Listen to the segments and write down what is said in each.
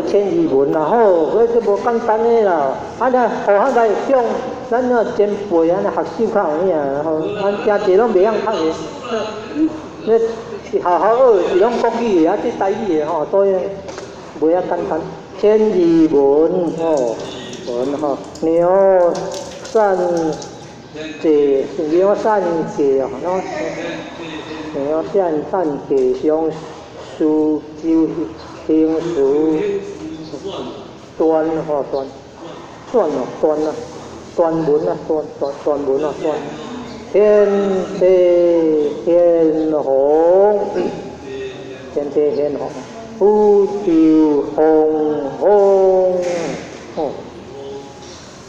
12,000啦，好，迄这无简单的啦。啊，咱互咱来种，咱要前辈安尼学习较有影，吼，咱诚济拢袂晓读的。你好好学是拢国语的，啊，这台语的吼，所以袂遐简单。千字文吼，文吼，鸟善解，鸟善解哦，鸟善解相书就行书端吼端文啊端文啊端。天地显宏，天地显宏，宇宙宏宏，哦，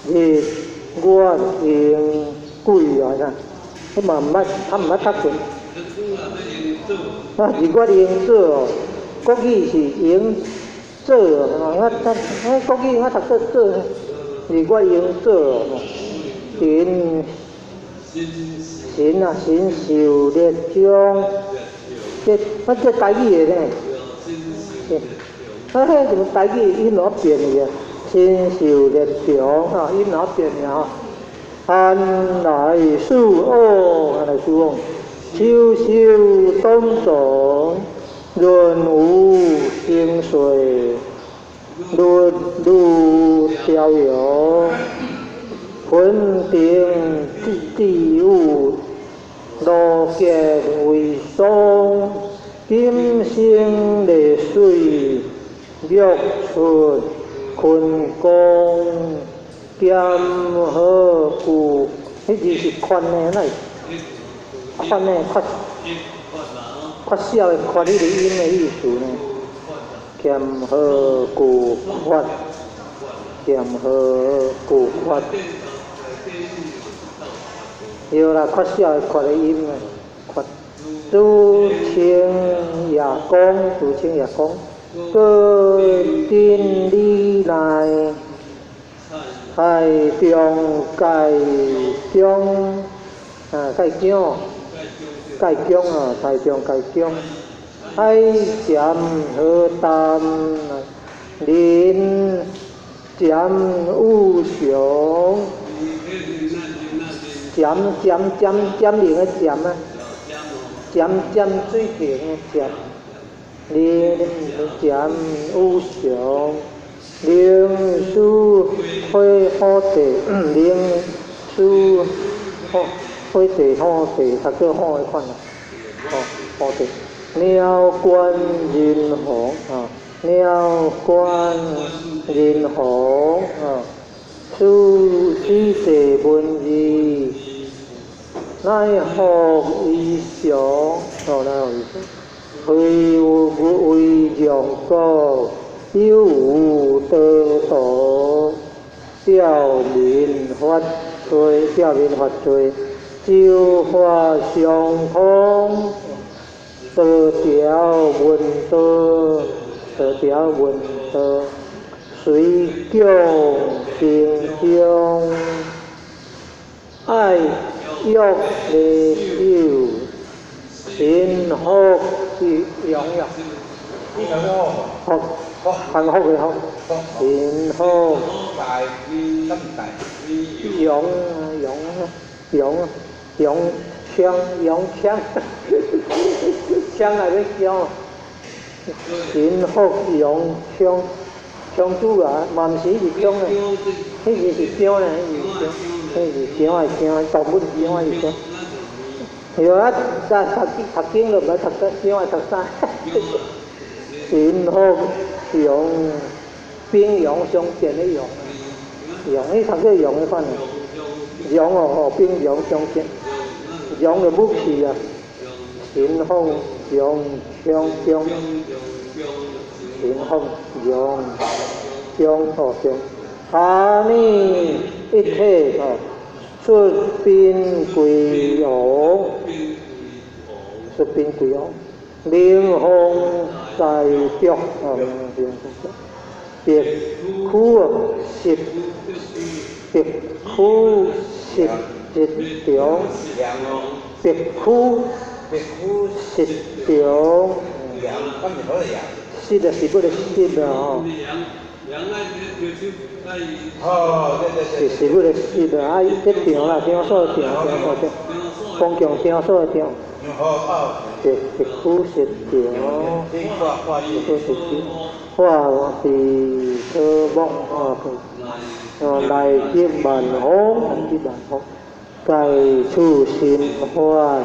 日月盈贵啊！呐，迄嘛毋捌，他毋捌读过。啊，日月盈做哦，国语是盈做哦，国语我读做，日月盈做哦，神秀烈中，这台语的呢？迄什么台语音哪变的？神秀烈中啊，音哪变的啊？寒来暑往，秋收冬种，润物生水，润露飘摇。昆定地物，罗结为霜，金星丽水，玉出昆光，剑河古，迄字是宽的，哪会宽的较小的宽，迄个音的意思呢？剑河古宽，剑河古宽。对啦，较小的看的音啊，看竹青夜光，各定里内，海中介中啊，介姜啊，台中介姜，海咸河淡，林咸有雄。尖灵的尖啊，尖水平的尖，灵尖有常，灵书好地，灵书好地好地，读做好的款啊，好地。鸟冠人红啊，鸟冠人红啊。书世文字，乃学伊常，为让国有无得道，表民发罪，教化相通，得条文德，随教行中，爱欲离手，心福养呀。福，幸福嘅福，心福。枪，枪係咩槍？心福養槍。枪主啊，嘛毋是迄是枪啊，迄个是枪啊，迄是枪，动物枪是枪。有啊，读经就唔係讀得槍，係讀啥？善福用兵用相見的用，你讀個用的款啊，用哦，兵用相見，用就武器啊，善福用槍。善福用下呢一體哦，出兵歸王，靈峰在中哦，別窟實一中，別窟實中。xịt là xịt bữa đấy xịt là thì xịt bữa đấy xịt là ai biết tiếng là tiếng số tiếng phong trường tiếng số tiếng thì khu xịt tiếng hoa thì thơ bông đại chiếc bàn hóng chiếc bàn hóng cài chu xin hoa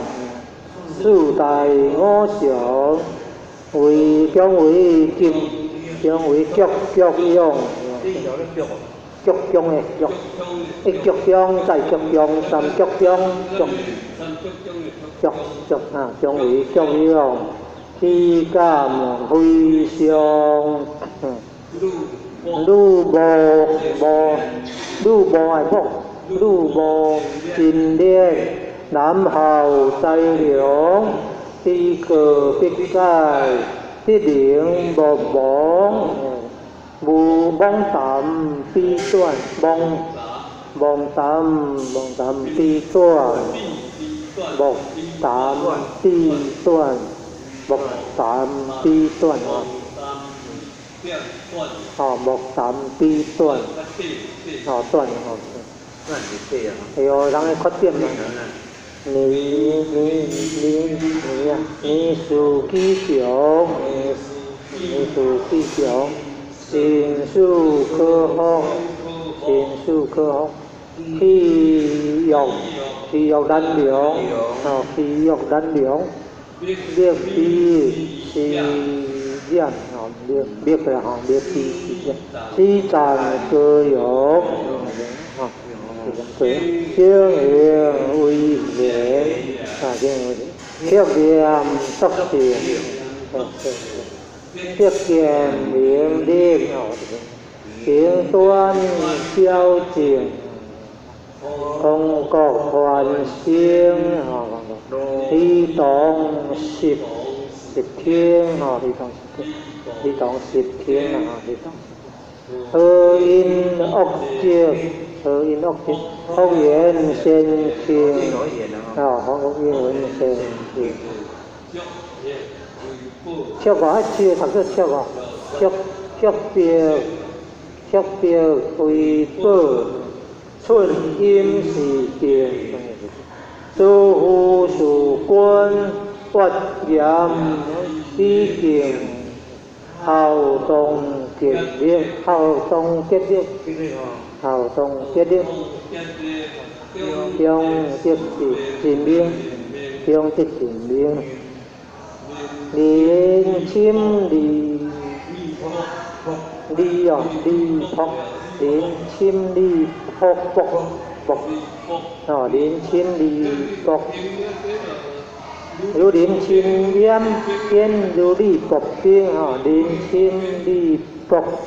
sư tài ngõ xưởng vì trong vì kim trong vì chọc yong chọc yong này chọc yong tại chọc yong sam chọc yong chọc trong vì chọc yong khi cảm huy xiong đu bò ai bò đu bò chín đen Nam hào Tây liễu ti cờ bích cài ti điện bò bù bông tạm pi tuan bông tạm pi tuan bông tạm pi tuan bông tạm pi tuan bông tạm pi tuan tuan thì đang có tiền mà ni su ki xiong xin su cơ hong khi dọc đan liễu biết đi thì diện biết là họ biết thì tràn cơ yếu siêu hiền uy vệ thiết kiệm tốc tiền thiết kiệm miếng đêm tiếng tuân siêu tiền không có hoàn siêng thi tổng xịp thiên thi tổng xịp thiên in ốc chiếc Hồng Yên sen thiên Hồng Yên sen thiên theo có chia thằng rất theo có theo tiêu uy bơ xuân im sĩ tiền tu hu su quân quật yam đi kiềm hào tông kiệt điên hào tông kết điên Tiong tiếp tìm biên Tiong tiếp tìm biên đi chim đi phóc đến chim đi phóc bọc đến chim đi phóc đến chim yếm yên rồi đi bọc tiên đến chim đi phóc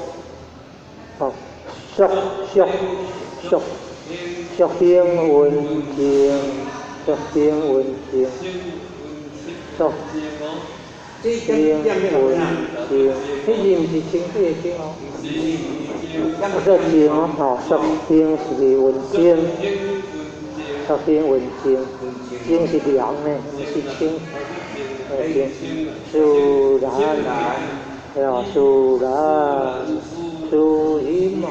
Chọc tiếng uốn chiêng Chọc tiếng uốn chiêng Chọc tiếng uốn chiêng Cái gì thì chính cái tiếng đó rất chiêng đó Chọc tiếng thì uốn chiêng Chọc tiếng uốn chiêng Chiêng thì điển này Chiêng Su đá Su hiếm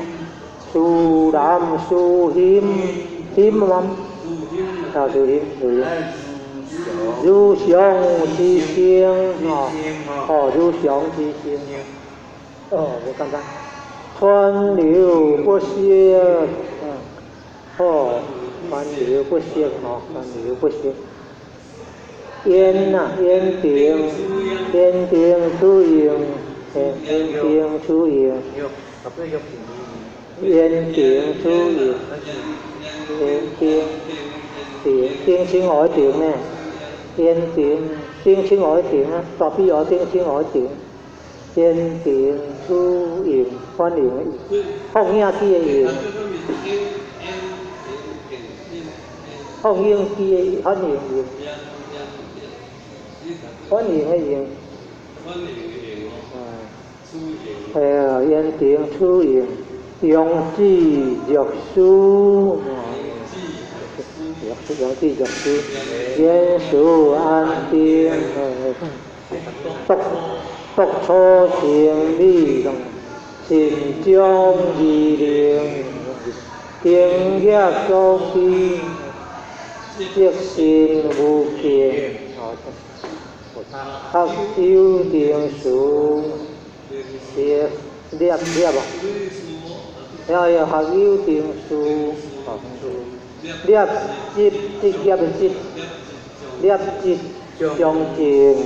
su đam su hiếm mắm su hiếm du xiong chi xiên du xiong chi xiên vô căn bản thuần liu bố xiên thuần liu bố xiên yên tiếng chú yên yên tiếng chú tiếng xin hỏi tiếng nè yên tiếng xin hỏi tiếng á tỏ bây giờ tiếng xin hỏi tiếng yên tiếng chú yên hoan yên không nghe kia yên không yên kia hoan yên hoan yên hay yên yên tiếng chú yên Yong chi dược su Yên su an tiên 国初成美容，心中意灵，定业高基，积心无尽。學修定數，學念啊，要學修定數，念節業的節，念節將淨，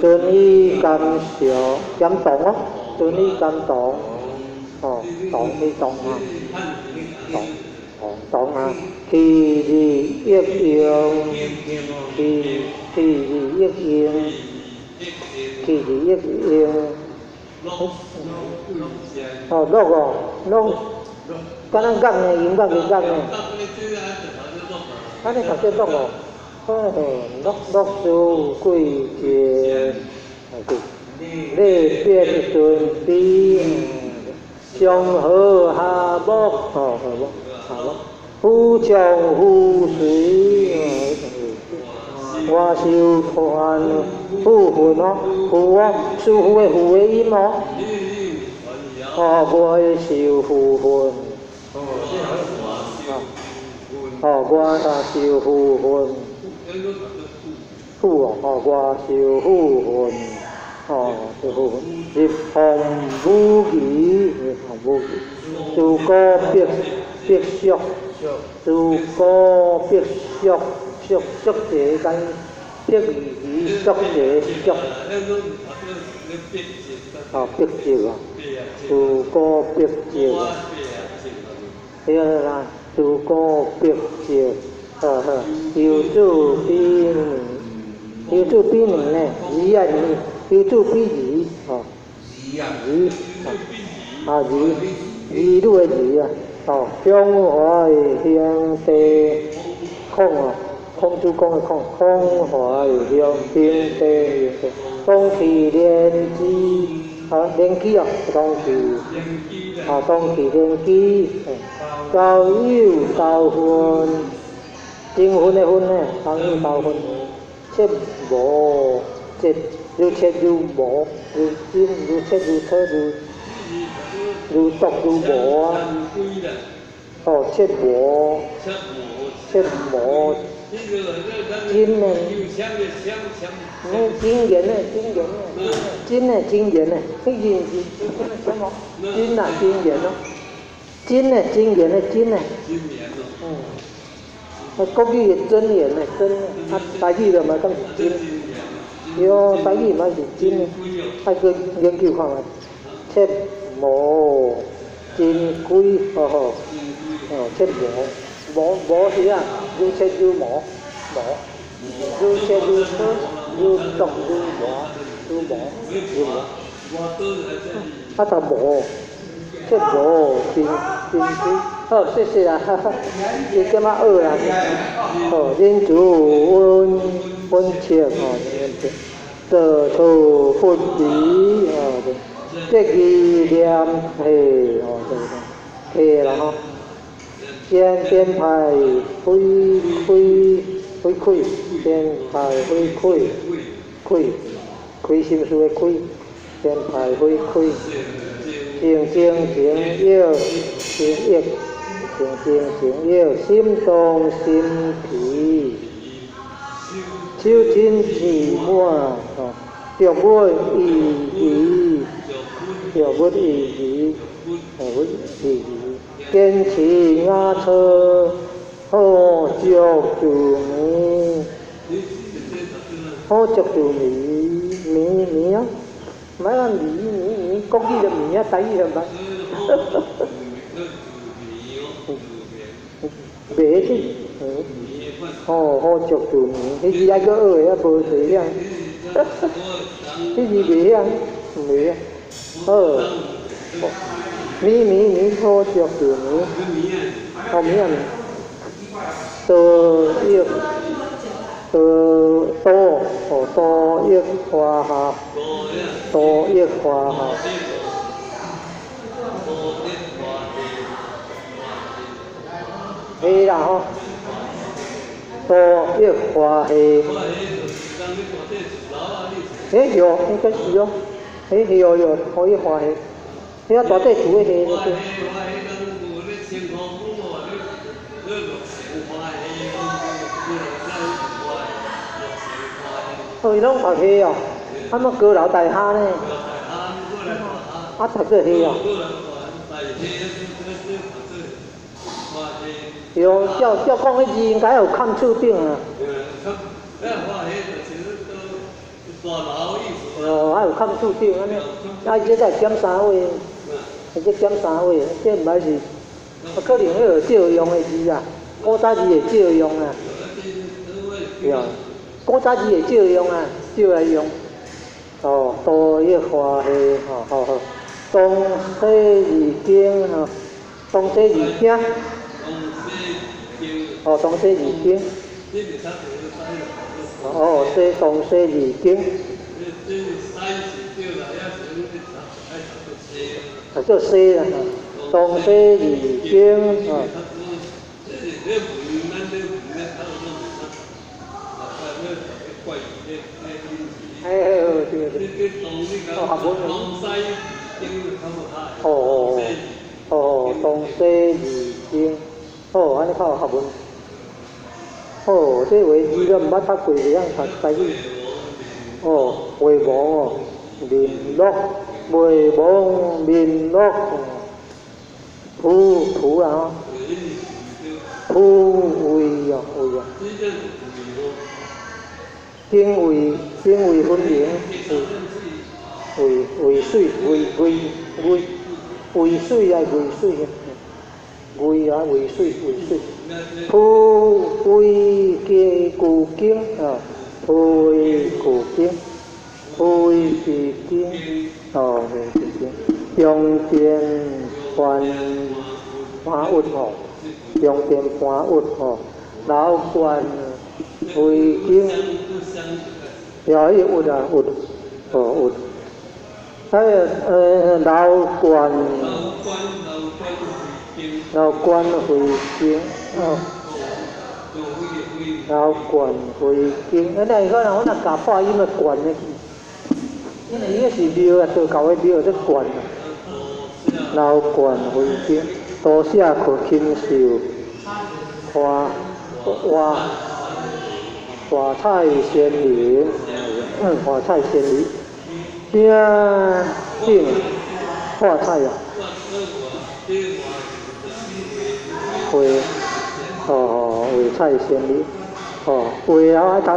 遵依感受，感動啊，遵依感動，動你動啊，動啊，其義益用，其義益用，其義益用，錄，cái nó găng này, những găng này, cái này thật sự錄rồi,錄dù quỷ chuyện, để biết tuần tí, trong hơ hà bốc, hú chồng hú suy, hoa siêu thoàn, hú nó, hú im nó, hoa siêu hồn, hoa siêu hồn, hoa siêu hồn, dịp hồng vũ kỷ, dù có biết sọc, dù có biết sọc chế cái biết gì sọc chế sọc, biết chịu, dù có biết chịu, thế là dù có biết chịu, yêu chu pi mình này, gì à gì, yêu chu pi gì, gì đuôi gì à, trong hoài hiện tề không chú con không hoài hiện tề trong kỳ đen chi đen kia trong kỳ đen kia cao yêu cao hồn tiếng hồn này cao yêu cao hồn chết bỏ chết dù bỏ dù chim dù chết dù thơ dù tộc dù bỏ chết bỏ chim này chim diễn này chim diễn này cái gì chim là chim diễn đó chim này có cái chân diễn này chân tại gì rồi mà con chim do tại gì mà chim hay cứ nghiên cứu khoa học chết mổ chim quy chết bó thì à du chết du mỏ du chết du thơ du tộc du bó hát là bó chết bó chim quy xí à thì cái mà là dân chủ quân triệt tờ thù phun bí cái gì đem hề là không trên phải khui trên phải khui sim suy khui trên phải khui tiếng yêu sim tông sim thủy chiêu chín chỉ mua tiểu bôi ý kiên trì ngã thơ hô chọc chủ mì á mấy anh mì có gì là mì á tại gì là vậy bể chứ hô chọc chủ mì cái gì ai có ơi á bơ thế à cái gì bể à mì mì hô chọc chủ mì không mì ăn từ yêu từ to yêu hòa hợp to yêu hòa hợp hay là không to yêu hòa hệ 有应该是哦，有可以画的，你要大块煮的虾就对。哦，伊拢读虾哦，啊么高楼大厦呢？啊，读这虾哦。有照讲迄字应该有看厝顶啊。哦，还有看厝顶安尼，啊，这才减3位，这减3位，这唔係是，可能迄个少用的字啊，古早字会少用啊。对啊，古早字会少用啊，少来用。哦，多一花嘿，好。东西二经吼，东西二经。哦，东西二经。哦，这东西二经。啊，叫西啦，东西二经啊。对。哦，学文。东西二经。哦，安尼较有学文。哦，这话字都唔捌读过，会晓读台语。哦，会网哦，面落，会网面落，蒲啊，蒲位哦，经纬分明，渭水渭水啊，渭水。渭啊，渭水，蒲渭嘅古经啊，蒲渭古经，蒲渭古经，哦，古经，中间翻译哦，中间翻译哦，老关渭经，有迄个啊，哦，老关回经哦，老关回经，那可能我那加发音的关的，因为伊个是庙啊，做搞个庙在关啊。老关回经，多谢可亲受，华菜仙灵，华菜仙灵，定华菜啊。会菜仙理，会啊，爱读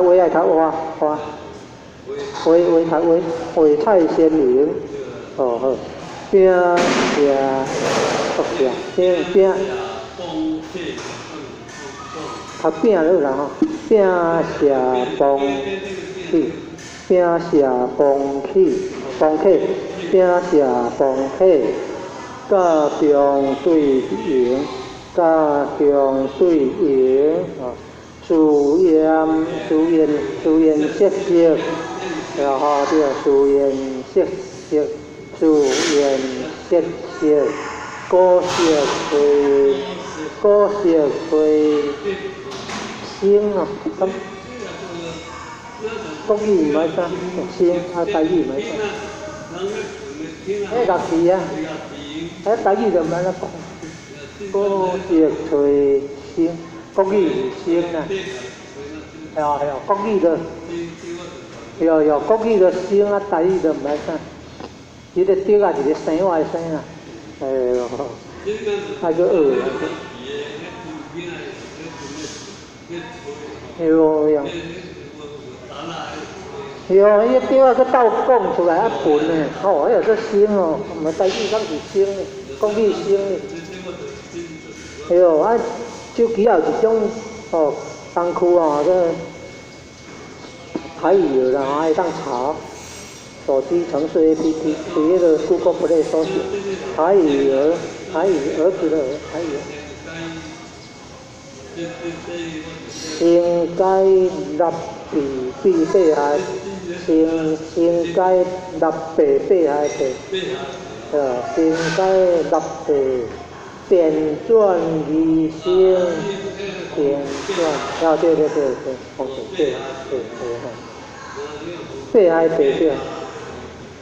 花，会菜仙灵，好，饼读饼了啦吼，饼下崩起，饼下崩起，甲中对应。家中对应啊，自然色色，然后对自然色色，古色会星啊，咁国语唔係啥，星啊台語唔係啥，樂字啊，台語就唔係啦講。古色吹星，国语星啊，国语的，国语的星啊，台语的唔係啥，一個雕啊，一個生話生啊，那個伊個雕啊，佢倒講出來啊本呢，迄個星哦，唔係台語講是星呢，國語星呢。啊，手機也有一種工具個台語啦，會當查手機程式 APP， 喺迄個 Google Play 搜尋台語兒子的台語。應該立必備下，應該立備下應該立備。點轉離心，點轉，對，對，悲哀悲着，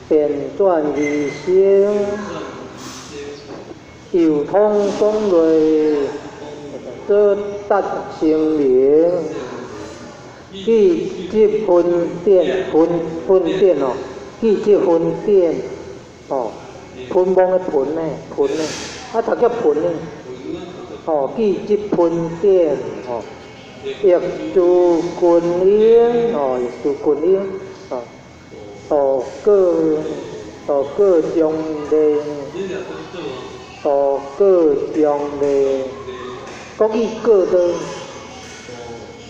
变转而生，又通风类，则达生灵。记即分电，分电哦，记即分电哦，分梦的分呢，分呢，啊，读叫分呢，哦，记即分电哦，亦诸群英哦，亦诸群英哦，道各将令，道各将令，国语各的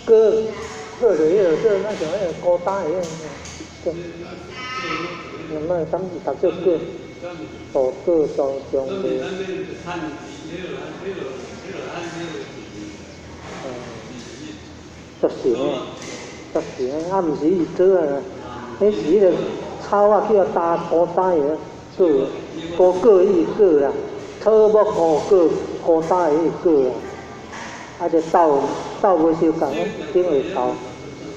各。个就迄个做那像迄个高单迄个，那么啥物事读做个，道个道将的，足成诶，足成诶，啊，毋是伊做啊，迄是迄个草啊叫搭高单个，做高个伊个啦，草木高个高单个伊个啦，啊，就斗无相共，顶下斗。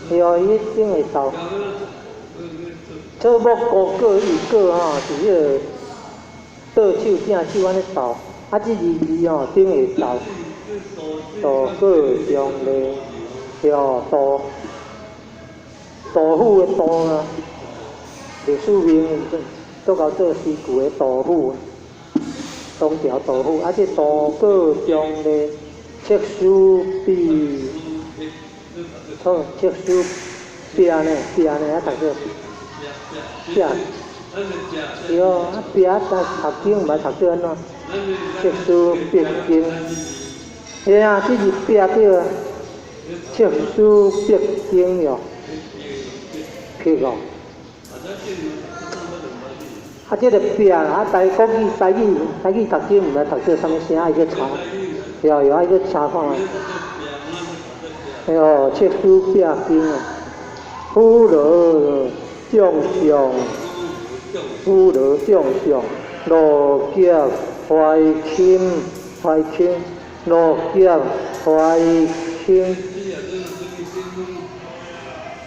对哦，伊顶下斗，草木高个伊个吼，是迄个倒手正手安尼斗，啊，即字吼顶下斗，道个将咧，哦，道府的道啊，历史名做到做诗句的道府，东条道府，啊，即道个将咧，切书笔。好，切书壁呢，啊，读做壁，对哦，啊壁啊，读经毋捌读做安怎？切书壁经，嘿啊，即是壁对啊，切书壁经哟，对哦。啊，即个壁啊，国语读经毋捌读做啥物声，伊个查，有伊个查看啊。哎呦，切书壁经啊，夫罗将相，罗劫怀钦，罗劫怀钦，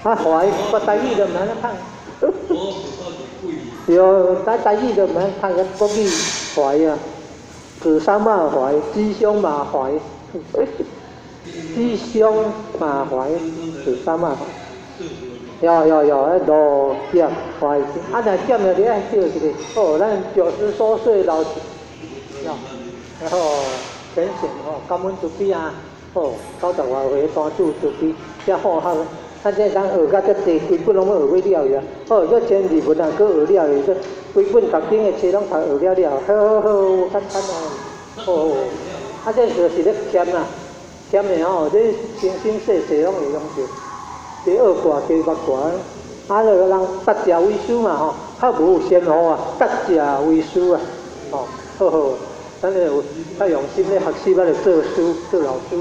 啊怀，我台语就唔安尼唱，对，台语就唔安唱个国语怀啊，子山马怀，吉凶马怀。吉凶马怀，是啥嘛？有，迄罗劫怀，啊，若减了你爱叫一个，哦，咱90多岁老，然后虔诚吼，感恩主比啊，哦，90外岁单主主比，遮好学，啊，这人学甲遮济，规本拢要学过了呀，哦，这千字文啊，佫学了个，这规本读经的册拢读学了，好，简单啊，哦，啊，这就是咧欠啊。欠的吼，这生世世拢会用着，第二卦第八卦，啊，就人达者为师嘛吼，较无有先后啊，达者为师啊，吼，好，咱就有较用心咧学习，咱就做师做老师。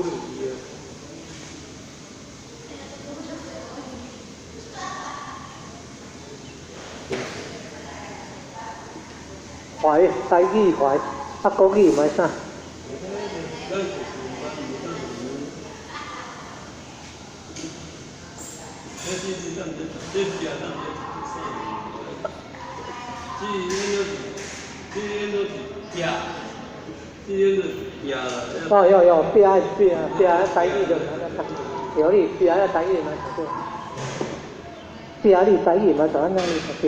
怀台语怀，啊国语买啥？哦，有壁台语就有哩，壁台语嘛读做，壁哩台语嘛就安尼读做，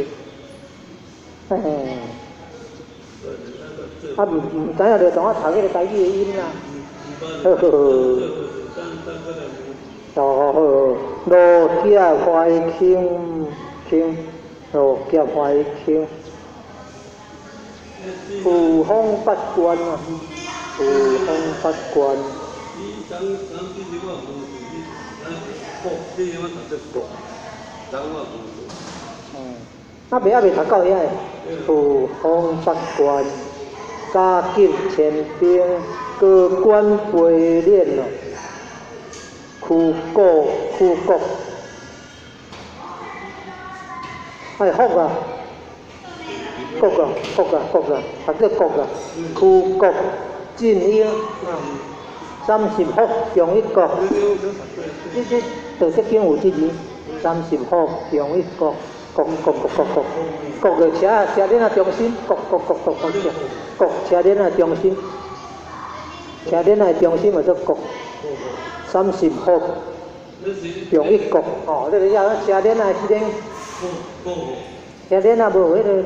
啊唔知影就同我读迄个台语的音啦，哦，罗劫怀钦，罗劫怀钦，扶风八关啊，扶风八关。啊，未读到遐个，扶风八关，加急前兵，各关陪练咯。苦国，哎福啊，国啊，读做国啊，苦国进英，30福中一国，这道德经有这字， 30福中一国，国个车轮啊中心，国车轮啊中心，车轮啊中心叫做国，30福中一国哦，这个叫车轮啊这边，车轮啊无迄个。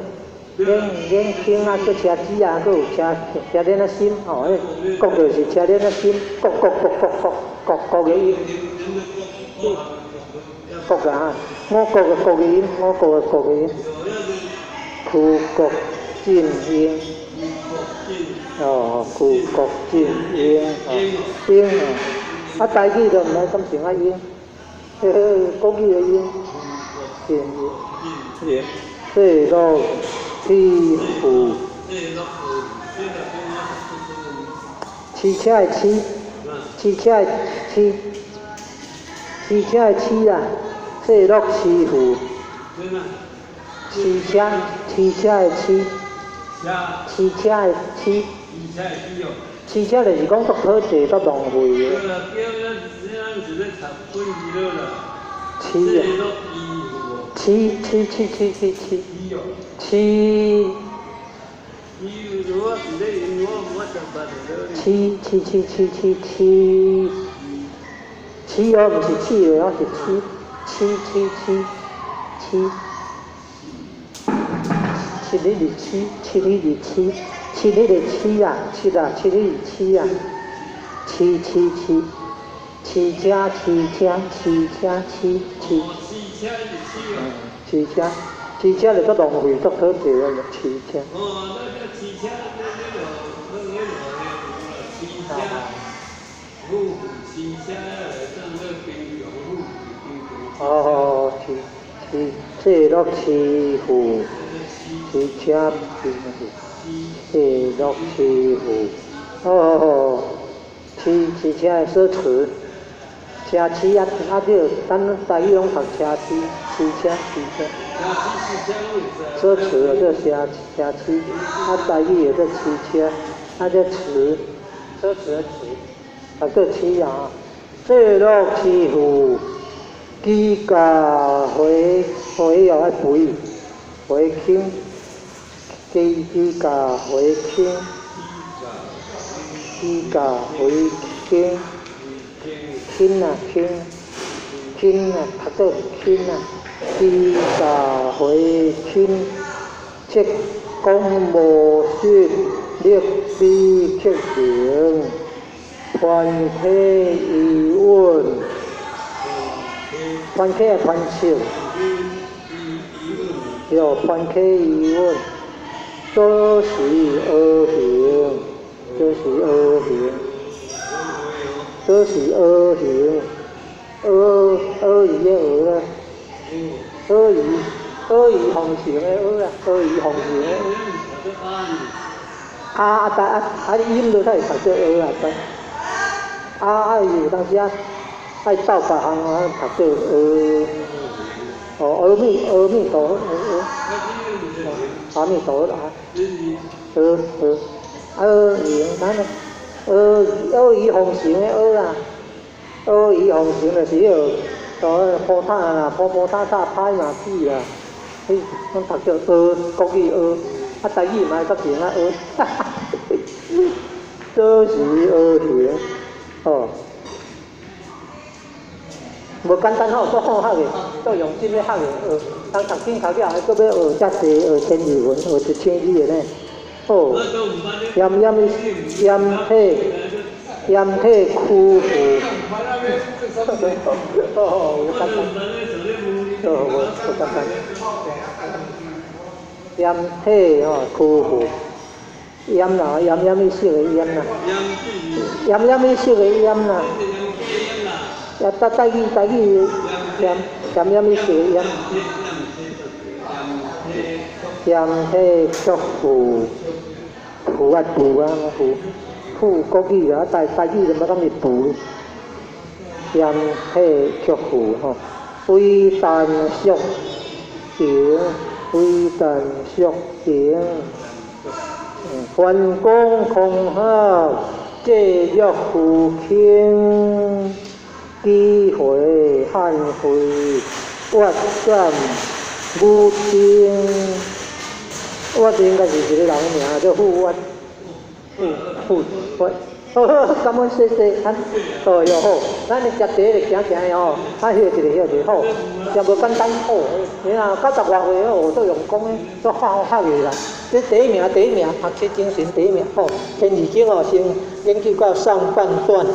连轻啊，个车子啊，个有车轮啊心哦，国就是车轮啊心，国个音，国啊，我国个国个音，我国个国个音，苦国进音，哦，苦国进音哦，音啊，啊台语就唔係咁成啊音，國語嘅音，音，對咯。七虎，汽車係汽車係汽車係七啊，四六七虎，汽車係七，汽車係七，汽車就是講讀好地都浪費嘅。七啊，七。七哦，唔是七哦，是七。七里的七，七里的七，七里的七啊，七啊，七里的七啊，七，七加七加七加七。汽車嚟得浪費得好啲啊！汽車。哦，那汽車哦，四六七虎，汽車四六七虎。哦，汽車係奢侈。車七啊，啲咱台語講讀車七，汽車。奢侈啊，這車七，台語也叫汽車，叫詞，奢侈的詞，叫七啊。四六七虎，機甲回又愛肥，回輕，機甲回輕，機甲回輕。輕啊，讀做輕啊，機甲回輕，即講無說，略比曲形，團體疑問，團體係團笑，有團體疑問，多是二行，這是二行，二魚嘅鵝啦，二魚紅船嘅鵝啊，二魚紅船嘅。音都係讀做鵝啊，有當時愛鬥別行讀做鵝，阿彌陀阿彌陀啦，二行嗱咧。二魚紅船嘅鵝啊，二魚紅船就是個波塔啦，波塔拍馬屁啦，我讀做鵝，國語鵝，台語咪讀成啊鵝，這是二行，哦，無簡單好，都好學嘅，都用心咧學嘅，當讀經考了，還佫要學遮濟，1000字文，學1000字嘅呢。哦，鹽體枯腐，我簡單，我簡單，鹽體枯腐，鹽啦，鹽意思嘅鹽啦，鹽意思嘅鹽啦，台語鹽意思嘅鹽，鹽體枯腐。腐啊腐國語啊，台語就乜咁嘅腐，鹽體卻腐吼，非但屬形，還公空合，借欲浮輕，機會漢會，我占武丁，我应该是一个人名，叫富我，我。好，感恩谢谢，哦哟好，咱食茶就行行的吼，休一个休一个好，也无简单好。你若90外岁哦，做用功的，做好个啦。这第一名，学习精神第一名好。天理经哦，先研究到上半段。